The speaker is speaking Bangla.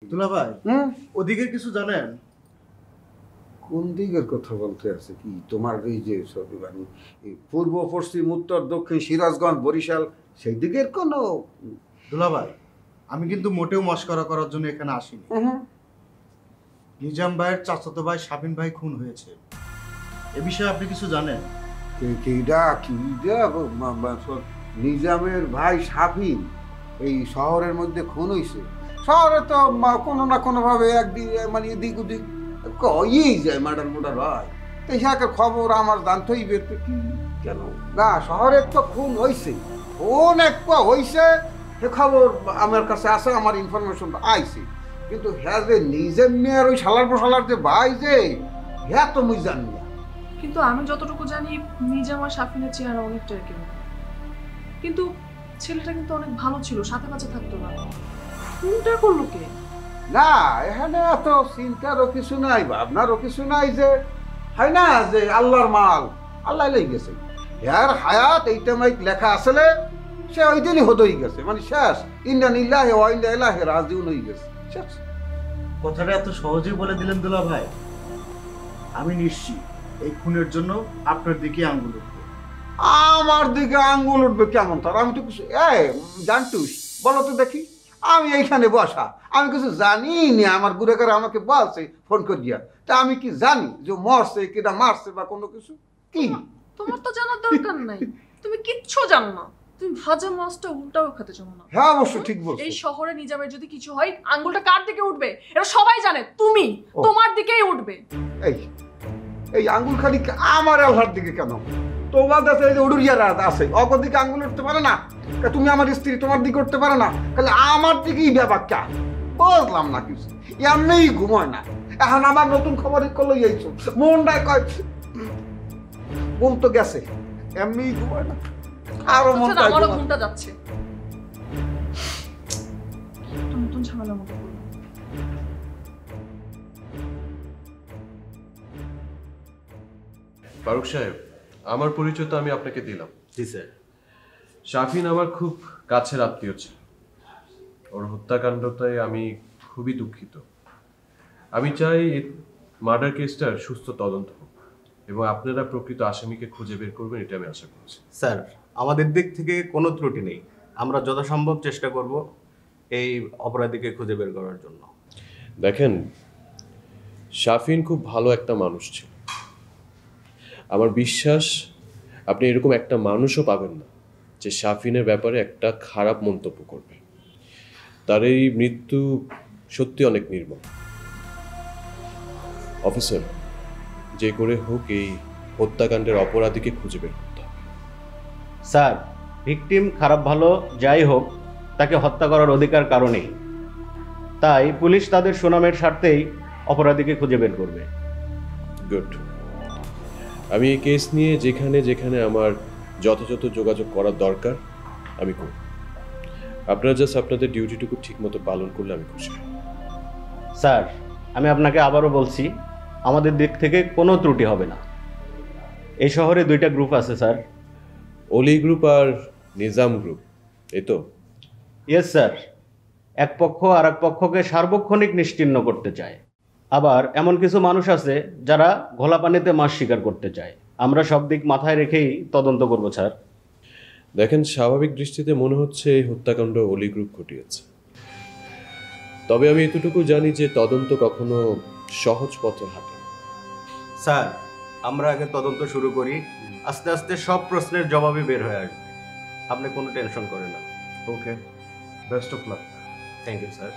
দুলা ভাই ওদিকে কিছু জানেন? কোন দিকের কথা বলতে আছে কি তোমার? এই যে সব মানে পূর্ব পশ্চিম উত্তর দক্ষিণ সিরাজগঞ্জ বরিশাল সেই দিকের কোনো? দুলা ভাই আমি কিন্তু মোটেও মস্করা করার জন্য এখানে আসিনি। নিজাম ভাইয়ের চাচাতো ভাই শাবিন ভাই খুন হয়েছে, এ বিষয়ে আপনি কিছু জানেন? নিজামের ভাই সাফিন এই শহরের মধ্যে খুন হয়েছে? শহরে তো কোনো না কোনো ভাবে একদিন মানে এদিক ওদিক কয়েই যায়, মার্ডার মোডার হয়। তো ইহাকে খবর আমার জানতে হইবে তো কি কেন? না, শহরে তো খুন হয়েছে, খুন একটা হয়েছে, সে খবর আমার কাছে আছে, আমার ইনফরমেশনটা আইছে। কিন্তু হ্যাঁ যে নিজের মেয়ের ওই শালার পোশালার যে ভাই যে, হ্যাঁ তো মুই জানি না। কিন্তু আমি যতটুকু জানি নিজাম আর শাফিনের চেহারা অনেকটা এরকম, কিন্তু ছেলেটা কিন্তু অনেক ভালো ছিল, সাথে কাছে থাকতো না। খুনটা করলো কে? না, এখানে এত চিন্তারও কিছু নাই, ভাবনারও কিছু নাই। যে হয় না যে আল্লাহর মাল আল্লাহ লেগে গেছে, ইয়ার হায়াত এইটা মাইক লেখা আসলে সে ওই দিনই হতেই গেছে, মানে শেষ। ইন্না নিল্লাহি ওয়া ইন্না ইলাইহি রাজিউন হয়ে গেছে, শেষ। কথাটা এত সহজেই বলে দিলেন দুলা ভাই। আমি নিশ্চিত এই খুনের জন্য আপনার দিকে আঙ্গুল উঠবে। আমার দিকে আঙ্গুল উঠবে কেমন? তার আমি তো কিছু জানতুস, বলো তো দেখি। আমি এইখানে বসা, আমি কিছু জানি না। আমার গুরেকার আমাকে বলছে ফোন করিয়া, তা আমি কি জানি যে মরছে কিনা মারছে বা কোনো কিছু? কি তোমার তো জানার দরকার নাই, তুমি কিচ্ছু জানো না। তুমি ভাজা মাছটা উল্টাও খেতে জানো না। হ্যাঁ, অবশ্য ঠিক বলছো। এই শহরে নিজামের যদি কিছু হয়, আঙ্গুলটা কার দিকে উঠবে এটা সবাই জানে। তুমি, তোমার দিকেই উঠবে। এই এই আঙ্গুল খালি আমার আল্লাহর দিকে কেন? তোমার কাছে এই যে উড়ুরিয়ারা আছে, অপর দিকে আঙ্গুল উঠতে পারে না? তুমি আমার স্ত্রী, তোমার দিকে উঠতে পারে না? তাহলে আমার দিকেই ব্যাপার কা? বুঝলাম না কিছু, এমনিই ঘুমায় না। এখন আমার নতুন খবর করলো এইছো, মনটায় কয় ঘুম তো গেছে, এমনিই ঘুমায় না, আরো মনটা আমারও ঘুমটা যাচ্ছে। নতুন ঝামেলার মতো করলো। ফারুক সাহেব, আমার পরিচয় তো আমি আপনাকে দিলাম। জি স্যার। শাফিন আমার খুব কাছের আত্মীয় ছিল। ওর হত্যাকাণ্ডটায় আমি খুবই দুঃখিত। আমি চাই মার্ডার কেসটার সুস্থ তদন্ত হোক এবং আপনারা প্রকৃত আসামিকে খুঁজে বের করবেন, এটা আমি আশা করছি। স্যার, আমাদের দিক থেকে কোনো ত্রুটি নেই। আমরা যথাসম্ভব চেষ্টা করব এই অপরাধীকে খুঁজে বের করার জন্য। দেখেন, শাফিন খুব ভালো একটা মানুষ ছিল। আমার বিশ্বাস আপনি এরকম একটা মানুষও পাবেন না যে শাফিনের ব্যাপারে একটা খারাপ মন্তব্য করবে। তার এই মৃত্যু সত্যি অনেক নির্মম। অফিসার, যে করে হোক এই হত্যাকাণ্ডের অপরাধীকে খুঁজে বের করতে হবে। স্যার, ভিকটিম খারাপ ভালো যাই হোক, তাকে হত্যা করার অধিকার কারণেই, তাই পুলিশ তাদের সুনামের স্বার্থেই অপরাধীকে খুঁজে বের করবে। গুড। আমি এই কেস নিয়ে যেখানে যেখানে আমার যথাযথ যোগাযোগ করার দরকার আমি করব। আপনারা জাস্ট আপনাদের ডিউটিটুকু ঠিকমতো পালন করলে আমি খুশি। স্যার, আমি আপনাকে আবারও বলছি, আমাদের দিক থেকে কোনো ত্রুটি হবে না। এই শহরে দুইটা গ্রুপ আছে স্যার। অলি গ্রুপ আর নিজাম গ্রুপ, এই তো? Yes sir. এক পক্ষ আর এক পক্ষকে সার্বক্ষণিক নিশ্চিহ্ন করতে চায়। আবার এমন কিছু মানুষ আছে যারা ঘোলা পানিতে মাছ শিকার করতে চায়। আমরা সব দিক মাথায় রেখেই তদন্ত করব স্যার। দেখেন, স্বাভাবিক দৃষ্টিতে মনে হচ্ছে এই হত্যাকাণ্ড অলি গ্রুপ ঘটিয়েছে। তবে আমি এতটুকু জানি যে তদন্ত কখনো সহজ পথে হাঁটে না। স্যার, আমরা আগে তদন্ত শুরু করি, আস্তে আস্তে সব প্রশ্নের জবাবই বের হয়ে আসবে। আপনি কোনো টেনশন করেন না। Okay, best of luck. Thank you sir.